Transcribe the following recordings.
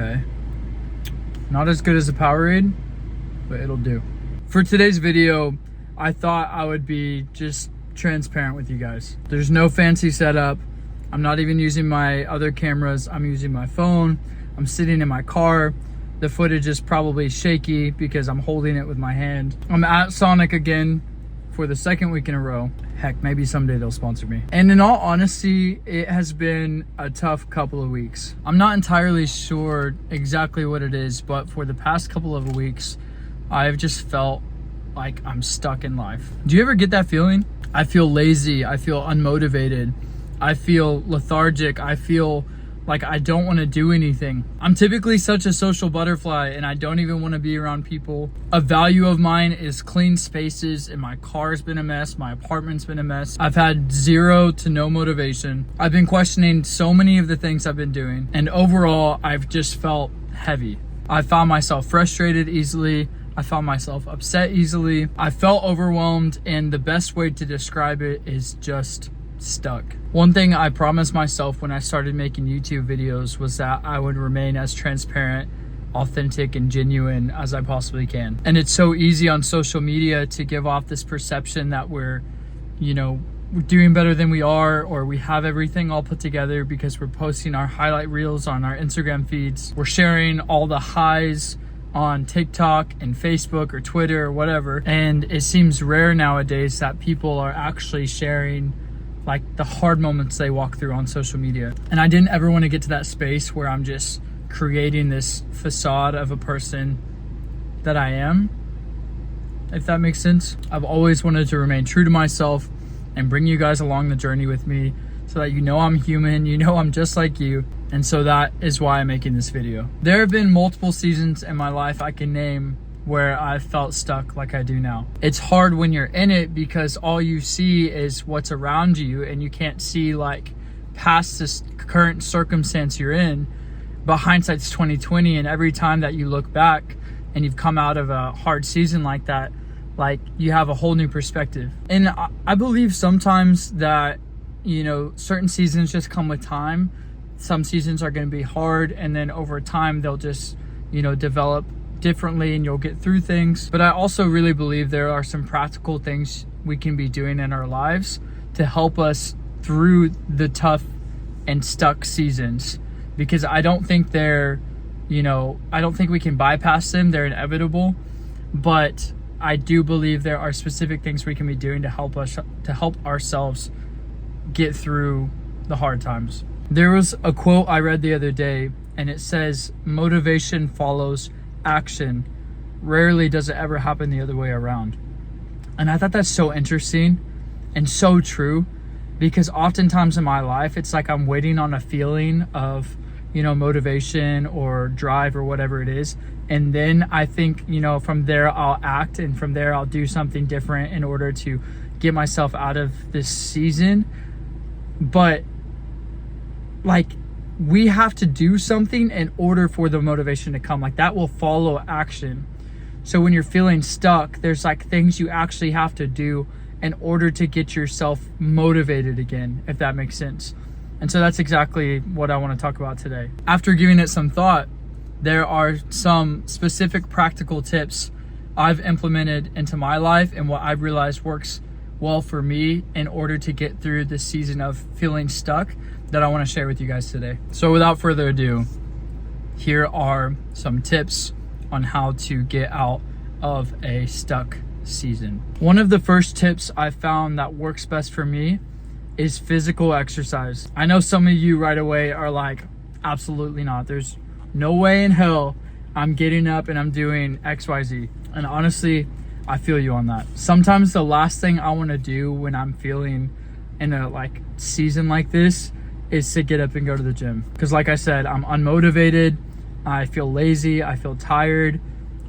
Okay. Not as good as a Powerade, but it'll do. For today's video, I thought I would be just transparent with you guys. There's no fancy setup. I'm not even using my other cameras. I'm using my phone. I'm sitting in my car. The footage is probably shaky because I'm holding it with my hand. I'm at Sonic again for the second week in a row. Heck, maybe someday they'll sponsor me. And in all honesty, it has been a tough couple of weeks. I'm not entirely sure exactly what it is, but for the past couple of weeks, I've just felt like I'm stuck in life. Do you ever get that feeling? I feel lazy. I feel unmotivated. I feel lethargic. I feel like I don't want to do anything. I'm typically such a social butterfly and I don't even want to be around people. A value of mine is clean spaces, and my car's been a mess. My apartment's been a mess. I've had zero to no motivation. I've been questioning so many of the things I've been doing, and overall, I've just felt heavy. I found myself frustrated easily. I found myself upset easily. I felt overwhelmed, and the best way to describe it is just stuck. One thing I promised myself when I started making YouTube videos was that I would remain as transparent, authentic, and genuine as I possibly can. And it's so easy on social media to give off this perception that we're doing better than we are, or we have everything all put together because we're posting our highlight reels on our Instagram feeds. We're sharing all the highs on TikTok and Facebook or Twitter or whatever. And it seems rare nowadays that people are actually sharing like the hard moments they walk through on social media. And I didn't ever want to get to that space where I'm just creating this facade of a person that I am, if that makes sense. I've always wanted to remain true to myself and bring you guys along the journey with me so that you know I'm human, you know I'm just like you. And so that is why I'm making this video. There have been multiple seasons in my life I can name where I felt stuck like I do now. It's hard when you're in it because all you see is what's around you and you can't see like past this current circumstance you're in. But hindsight's 2020, and every time that you look back and you've come out of a hard season like that, like you have a whole new perspective. And I believe sometimes that, certain seasons just come with time. Some seasons are going to be hard, and then over time they'll just, develop differently and you'll get through things. But I also really believe there are some practical things we can be doing in our lives to help us through the tough and stuck seasons, because I don't think I don't think we can bypass them. They're inevitable, but I do believe there are specific things we can be doing to help ourselves get through the hard times. There was a quote I read the other day, and it says, "Motivation follows action. Rarely does it ever happen the other way around." And I thought that's so interesting and so true, because oftentimes in my life, it's like I'm waiting on a feeling of, motivation or drive or whatever it is. And then I think, from there I'll act, and from there I'll do something different in order to get myself out of this season. But we have to do something in order for the motivation to come. Like that will follow action. So when you're feeling stuck, there's like things you actually have to do in order to get yourself motivated again, if that makes sense. And so that's exactly what I want to talk about today. After giving it some thought, there are some specific practical tips I've implemented into my life and what I've realized works well for me in order to get through this season of feeling stuck that I want to share with you guys today. So without further ado, here are some tips on how to get out of a stuck season. One of the first tips I found that works best for me is physical exercise. I know some of you right away are like, absolutely not. There's no way in hell I'm getting up and I'm doing XYZ. And honestly, I feel you on that. Sometimes the last thing I want to do when I'm feeling in a season like this is to get up and go to the gym. Because like I said, I'm unmotivated. I feel lazy. I feel tired,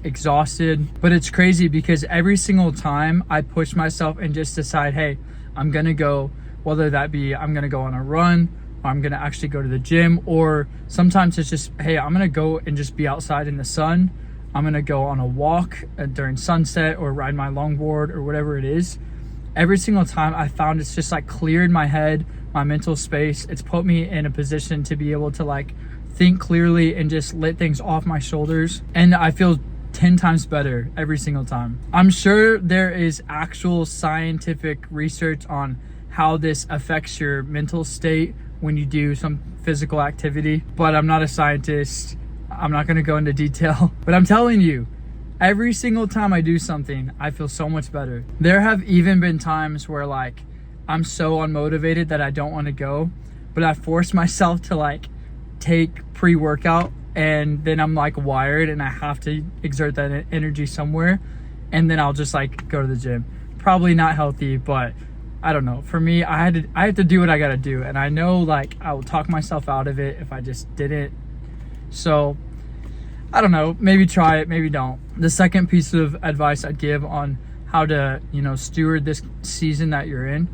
exhausted. But it's crazy because every single time I push myself and just decide, hey, I'm going to go, whether that be I'm going to go on a run, or I'm going to actually go to the gym, or sometimes it's just, hey, I'm going to go and just be outside in the sun. I'm going to go on a walk during sunset or ride my longboard or whatever it is. Every single time I found it's just cleared my head, my mental space. It's put me in a position to be able to think clearly and just let things off my shoulders. And I feel 10 times better every single time. I'm sure there is actual scientific research on how this affects your mental state when you do some physical activity, but I'm not a scientist. I'm not going to go into detail, but I'm telling you, every single time I do something, I feel so much better. There have even been times where like I'm so unmotivated that I don't want to go, but I force myself to like take pre-workout, and then I'm like wired and I have to exert that energy somewhere, and then I'll just like go to the gym. Probably not healthy, but I don't know. For me, I have to do what I gotta do, and I know like I will talk myself out of it if I just didn't. So I don't know, maybe try it, maybe don't. The second piece of advice I'd give on how to, steward this season that you're in,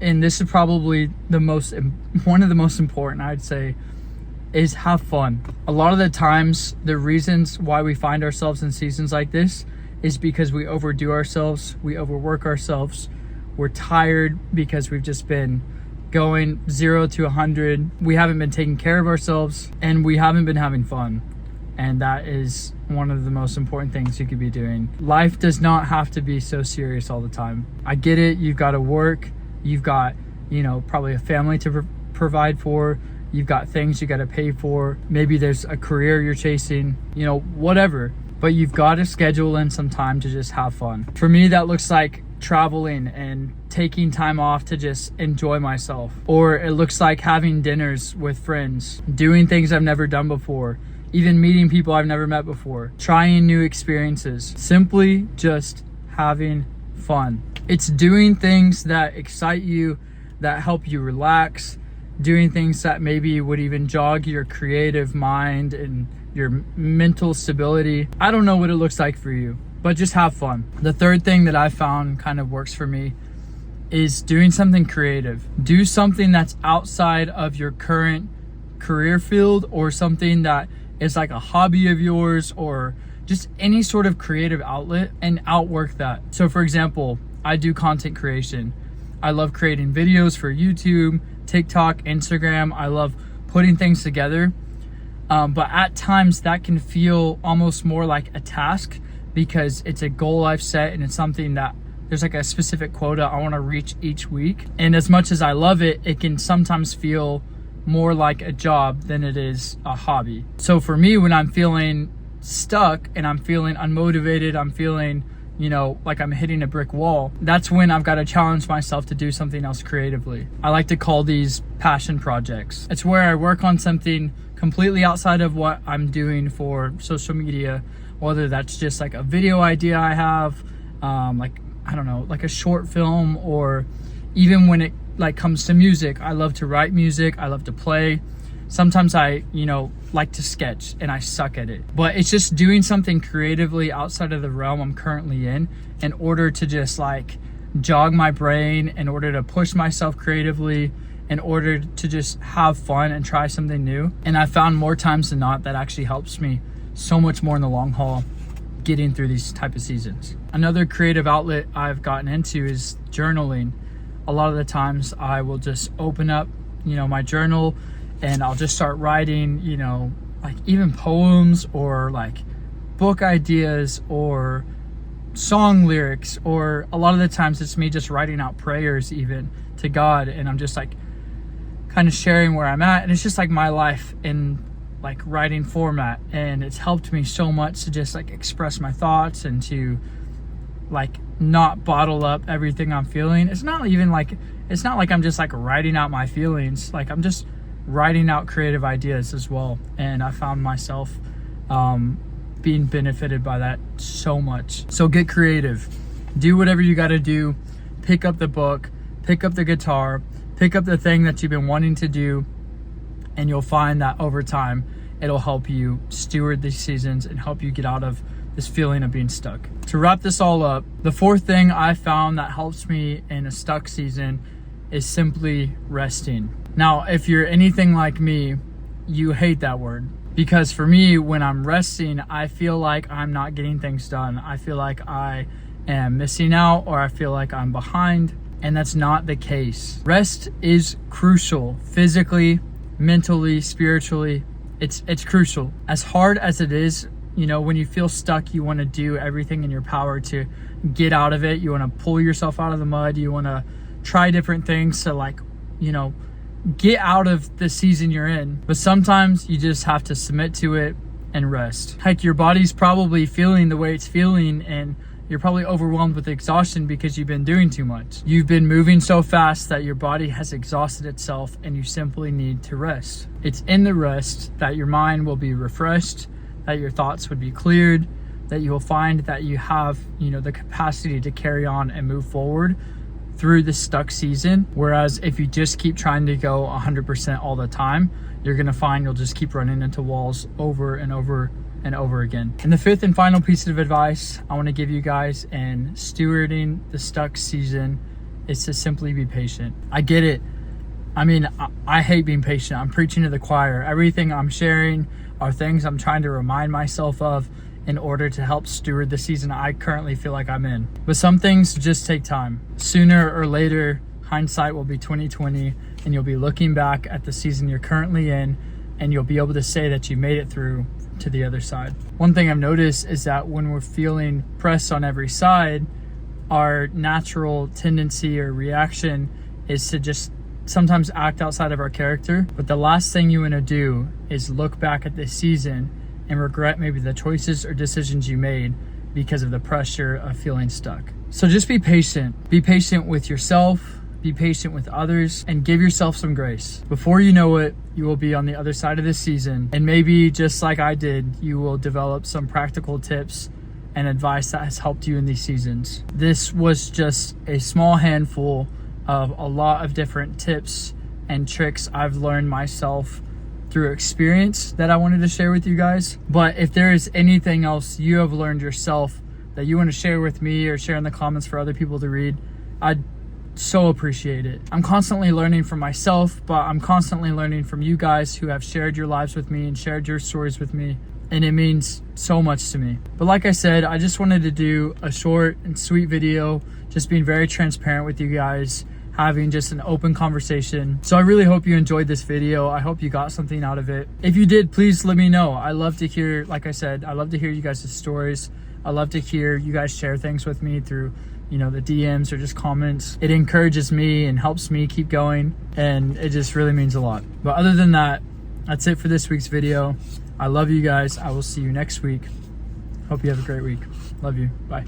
and this is probably one of the most important, I'd say, is have fun. A lot of the times, the reasons why we find ourselves in seasons like this is because we overdo ourselves, we overwork ourselves, we're tired because we've just been going 0 to 100. We haven't been taking care of ourselves, and we haven't been having fun. And that is one of the most important things you could be doing. Life does not have to be so serious all the time. I get it. You've got to work. You've got, probably a family to provide for. You've got things you got to pay for. Maybe there's a career you're chasing, whatever. But you've got to schedule in some time to just have fun. For me, that looks like traveling and taking time off to just enjoy myself. Or it looks like having dinners with friends, doing things I've never done before, even meeting people I've never met before, trying new experiences, simply just having fun. It's doing things that excite you, that help you relax, doing things that maybe would even jog your creative mind and your mental stability. I don't know what it looks like for you, but just have fun. The third thing that I found kind of works for me is doing something creative. Do something that's outside of your current career field, or something that is like a hobby of yours, or just any sort of creative outlet, and outwork that. So for example, I do content creation. I love creating videos for YouTube, TikTok, Instagram. I love putting things together. But at times that can feel almost more like a task, because it's a goal I've set, and it's something that there's like a specific quota I want to reach each week. And as much as I love it, it can sometimes feel more like a job than it is a hobby. So for me, when I'm feeling stuck and I'm feeling unmotivated, I'm feeling, like I'm hitting a brick wall, that's when I've got to challenge myself to do something else creatively. I like to call these passion projects. It's where I work on something completely outside of what I'm doing for social media, whether that's just like a video idea I have, like a short film, or even when it comes to music. I love to write music. I love to play. Sometimes I, like to sketch, and I suck at it. But it's just doing something creatively outside of the realm I'm currently in order to just like jog my brain, in order to push myself creatively, in order to just have fun and try something new. And I found more times than not that actually helps me so much more in the long haul getting through these type of seasons. Another creative outlet I've gotten into is journaling. A lot of the times I will just open up, my journal, and I'll just start writing, like even poems, or like book ideas, or song lyrics, or a lot of the times it's me just writing out prayers even to God, and I'm just like kind of sharing where I'm at, and it's just like my life in like writing format, and it's helped me so much to just like express my thoughts and to like not bottle up everything I'm feeling. It's not like I'm just like writing out my feelings, like I'm just writing out creative ideas as well. And I found myself being benefited by that so much. So get creative, do whatever you got to do, pick up the book, pick up the guitar, pick up the thing that you've been wanting to do, and you'll find that over time it'll help you steward these seasons and help you get out of this feeling of being stuck. To wrap this all up, the fourth thing I found that helps me in a stuck season is simply resting. Now, if you're anything like me, you hate that word, because for me, when I'm resting, I feel like I'm not getting things done. I feel like I am missing out, or I feel like I'm behind, and that's not the case. Rest is crucial physically, mentally, spiritually, It's crucial. As hard as it is, you know, when you feel stuck, you want to do everything in your power to get out of it. You want to pull yourself out of the mud. You want to try different things to, like, you know, get out of the season you're in. But sometimes you just have to submit to it and rest. Heck, your body's probably feeling the way it's feeling, and you're probably overwhelmed with exhaustion because you've been doing too much. You've been moving so fast that your body has exhausted itself, and you simply need to rest. It's in the rest that your mind will be refreshed, that your thoughts would be cleared, that you will find that you have, you know, the capacity to carry on and move forward through the stuck season. Whereas if you just keep trying to go 100% all the time, you're gonna find you'll just keep running into walls over and over and over again. And the fifth and final piece of advice I want to give you guys in stewarding the stuck season is to simply be patient. I get it. I mean, I hate being patient. I'm preaching to the choir. Everything I'm sharing are things I'm trying to remind myself of in order to help steward the season I currently feel like I'm in. But some things just take time. Sooner or later, hindsight will be 2020, and you'll be looking back at the season you're currently in, and you'll be able to say that you made it through to the other side. One thing I've noticed is that when we're feeling pressed on every side, our natural tendency or reaction is to just sometimes act outside of our character. But the last thing you want to do is look back at this season and regret maybe the choices or decisions you made because of the pressure of feeling stuck. So just be patient. Be patient with yourself, be patient with others, and give yourself some grace. Before you know it, you will be on the other side of this season, and maybe just like I did, you will develop some practical tips and advice that has helped you in these seasons. This was just a small handful of a lot of different tips and tricks I've learned myself through experience that I wanted to share with you guys. But if there is anything else you have learned yourself that you want to share with me or share in the comments for other people to read, I'd so appreciate it. I'm constantly learning from myself, but I'm constantly learning from you guys who have shared your lives with me and shared your stories with me, and it means so much to me. But like I said, I just wanted to do a short and sweet video, just being very transparent with you guys, having just an open conversation. So I really hope you enjoyed this video. I hope you got something out of it. If you did, please let me know. I love to hear, like I said, I love to hear you guys' stories. I love to hear you guys share things with me through, you know, the DMs or just comments. It encourages me and helps me keep going, and it just really means a lot. But other than that, that's it for this week's video. I love you guys. I will see you next week. Hope you have a great week. Love you. Bye.